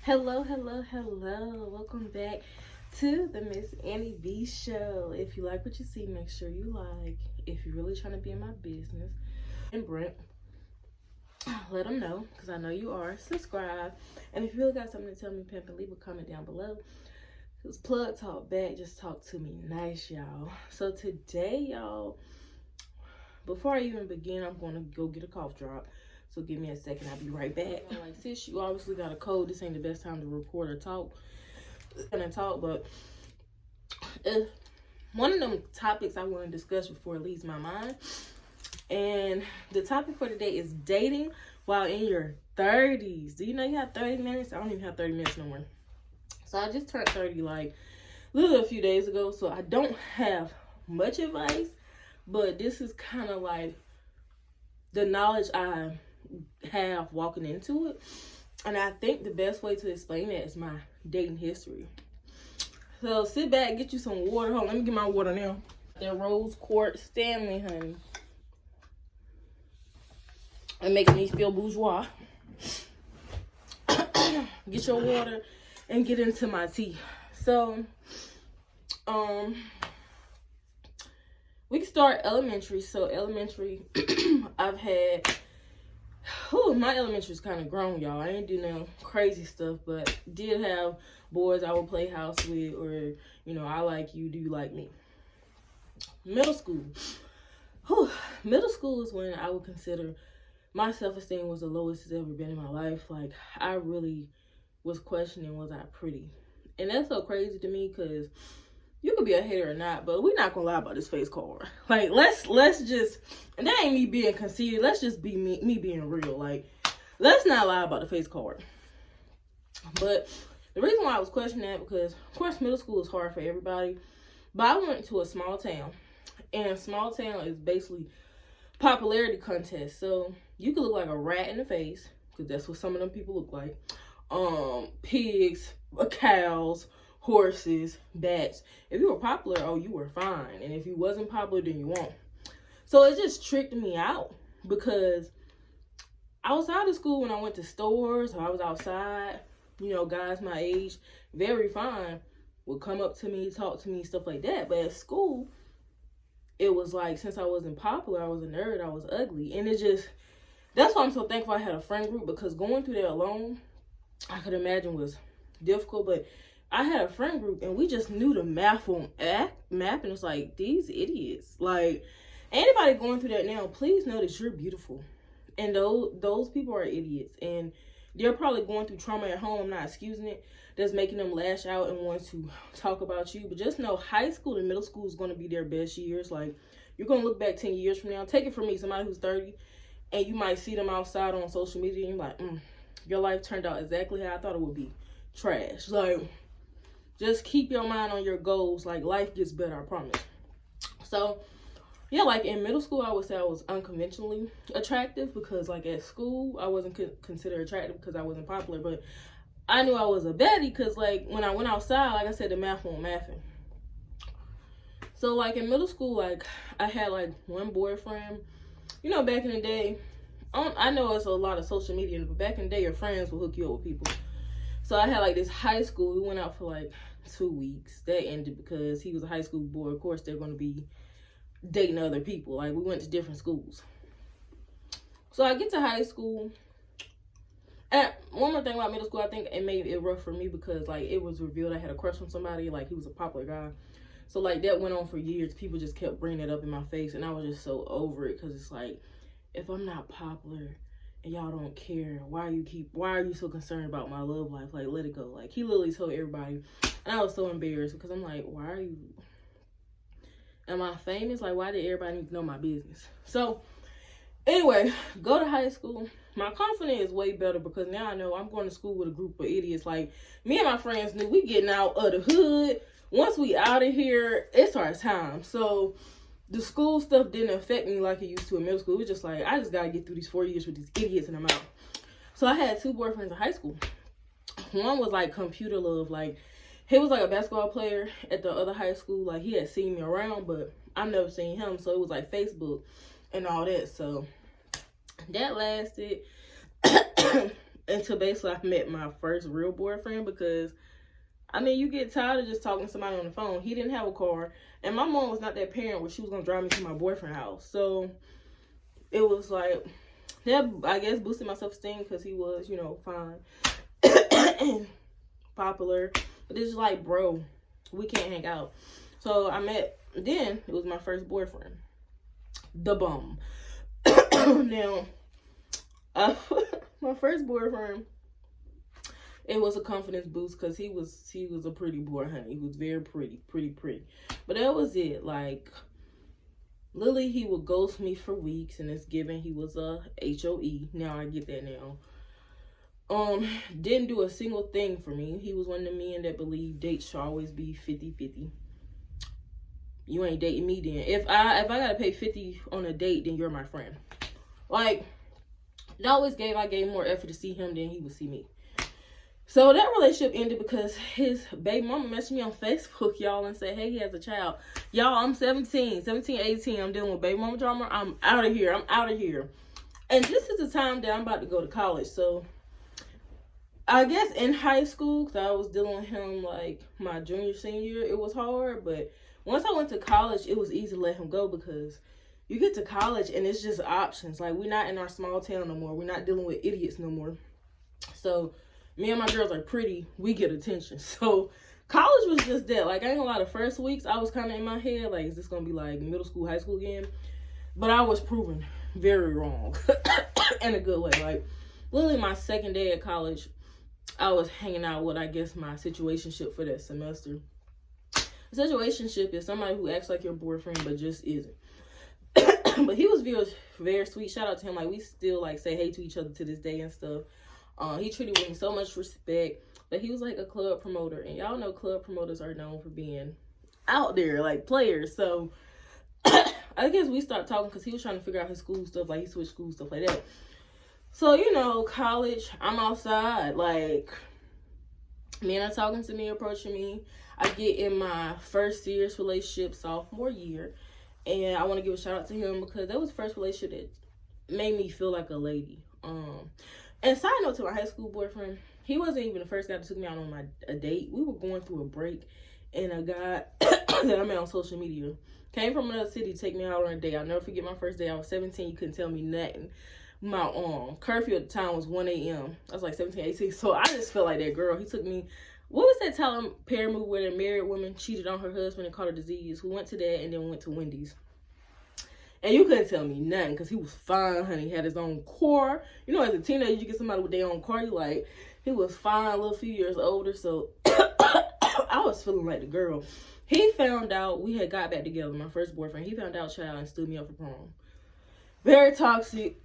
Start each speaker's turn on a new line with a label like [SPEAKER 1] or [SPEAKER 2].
[SPEAKER 1] Hello. Welcome back to the Miss Annie B show. If you like what you see, make sure you like. If you're really trying to be in my business, and Brent, let them know, because I know you are. Subscribe. And if you really got something to tell me, pimp, leave a comment down below. Because plug talk back, just talk to me nice, y'all. So today, y'all, before I even begin, I'm going to go get a cough drop. So give me a second, I'll be right back. Like, sis, you obviously got a cold. This ain't the best time to record or talk. But one of them topics I want to discuss before it leaves my mind. And the topic for today is dating while in your 30s. Do you know you have 30 minutes? I don't even have 30 minutes no more. So I just turned 30 like a few days ago. So I don't have much advice, but this is kind of like the knowledge I have walking into it. And I think the best way to explain that is my dating history. So sit back, get you some water. Hold on, let me get my water now. That Rose Quartz Stanley, honey. And making me feel bourgeois. Get your water and get into my tea. So, we can start elementary. So elementary, I've had, my elementary is kind of grown, y'all. I ain't do no crazy stuff, but did have boys I would play house with, or, you know, I like you, do you like me? Middle school. Middle school is when I would consider my self-esteem was the lowest it's ever been in my life. Like, I really was questioning, was I pretty? And that's so crazy to me, because you could be a hater or not, but we're not gonna lie about this face card. Like, let's just, and that ain't me being conceited, let's just be me being real. Like, let's not lie about the face card. But the reason why I was questioning that, because of course middle school is hard for everybody, but I went to a small town, and a small town is basically popularity contest. So you could look like a rat in the face, because that's what some of them people look like. Pigs, cows, horses, bats. If you were popular, oh, you were fine. And if you wasn't popular, then you won't. So it just tricked me out, because outside of school, when I went to stores or I was outside, you know, guys my age, very fine, would come up to me, talk to me, stuff like that. But at school, it was like, since I wasn't popular, I was a nerd, I was ugly. And it just, that's why I'm so thankful I had a friend group, because going through that alone, I could imagine was difficult. But I had a friend group, and we just knew the math on map, and it's like, these idiots. Like, anybody going through that now, please know that you're beautiful. And those people are idiots, and they're probably going through trauma at home. I'm not excusing it. That's making them lash out and want to talk about you. But just know, high school and middle school is going to be their best years. Like, you're going to look back 10 years from now. Take it from me, somebody who's 30, and you might see them outside on social media, and you're like, your life turned out exactly how I thought it would be. Trash. Like, just keep your mind on your goals. Like, life gets better, I promise. So, yeah, like in middle school, I would say I was unconventionally attractive, because like at school, I wasn't considered attractive because I wasn't popular. But I knew I was a baddie, because like when I went outside, like I said, the math won't mathing. So like in middle school, like I had like one boyfriend. You know, back in the day, I know it's a lot of social media, but back in the day, your friends will hook you up with people. So I had like this high school. We went out for like 2 weeks. That ended because he was a high school boy. Of course, they're going to be dating other people. Like, we went to different schools. So I get to high school. And one more thing about middle school, I think it made it rough for me, because like it was revealed I had a crush on somebody. Like, he was a popular guy. So like that went on for years. People just kept bringing it up in my face, and I was just so over it, because it's like, if I'm not popular and y'all don't care, why are you so concerned about my love life? Like, let it go. Like, he literally told everybody, and I was so embarrassed, because I'm like, why are you, am I famous? Like, why did everybody need to know my business? So anyway, go to high school. My confidence is way better, because now I know I'm going to school with a group of idiots. Like, me and my friends knew we getting out of the hood. Once we out of here, it's our time. So the school stuff didn't affect me like it used to in middle school. It was just like, I just got to get through these 4 years with these idiots, and I'm out. So I had 2 boyfriends in high school. One was like computer love. Like, he was like a basketball player at the other high school. Like, he had seen me around, but I've never seen him. So it was like Facebook and all that. So that lasted. until basically I met my first real boyfriend, because I mean, you get tired of just talking to somebody on the phone. He didn't have a car, and my mom was not that parent where she was gonna drive me to my boyfriend's house. So it was like, that, I guess, boosted my self-esteem because he was, you know, fine and popular. But it's like, bro, we can't hang out. So I met, then it was my first boyfriend, the bum. Now, my first boyfriend, it was a confidence boost because he was a pretty boy, honey. He was very pretty. But that was it. Like, Lily, he would ghost me for weeks, and it's given he was a HOE. Now I get that now. Didn't do a single thing for me. He was one of the men that believe dates should always be 50-50. You ain't dating me then. If I gotta pay 50 on a date, then you're my friend. Like, I gave more effort to see him than he would see me. So that relationship ended because his baby mama messaged me on Facebook, y'all, and said, hey, he has a child. Y'all, I'm 18. I'm dealing with baby mama drama. I'm out of here. And this is the time that I'm about to go to college. So I guess in high school, because I was dealing with him like my senior year, it was hard. But once I went to college, it was easy to let him go because you get to college and it's just options. Like, we're not in our small town no more. We're not dealing with idiots no more. So me and my girls are pretty. We get attention. So college was just that. Like, I ain't gonna lie, the first weeks, I was kind of in my head, like, is this gonna be like middle school, high school again? But I was proven very wrong in a good way. Like, literally my second day at college, I was hanging out with, I guess, my situationship for that semester. A situationship is somebody who acts like your boyfriend but just isn't. But he was very, very sweet. Shout out to him. Like, we still, like, say hey to each other to this day and stuff. He treated me with so much respect. But he was like a club promoter. And y'all know club promoters are known for being out there, like players. So I guess we started talking because he was trying to figure out his school stuff. Like, he switched school, stuff like that. So, you know, college, I'm outside. Like, men are talking to me, approaching me. I get in my first serious relationship sophomore year. And I want to give a shout out to him because that was the first relationship that made me feel like a lady. And side note to my high school boyfriend, he wasn't even the first guy that took me out on a date. We were going through a break, and a guy that I met on social media came from another city to take me out on a date. I'll never forget my first day. I was 17. You couldn't tell me nothing. My curfew at the time was 1 a.m. I was like 17, 18. So I just felt like that girl. He took me. What was that Tyler Perry movie where the married woman cheated on her husband and caught a disease? We went to that and then went to Wendy's. And you couldn't tell me nothing because he was fine, honey. He had his own car. You know, as a teenager, you get somebody with their own car. You like, he was fine, a little few years older. So I was feeling like the girl. He found out we had got back together, my first boyfriend. He found out, child, and stood me up for prom. Very toxic.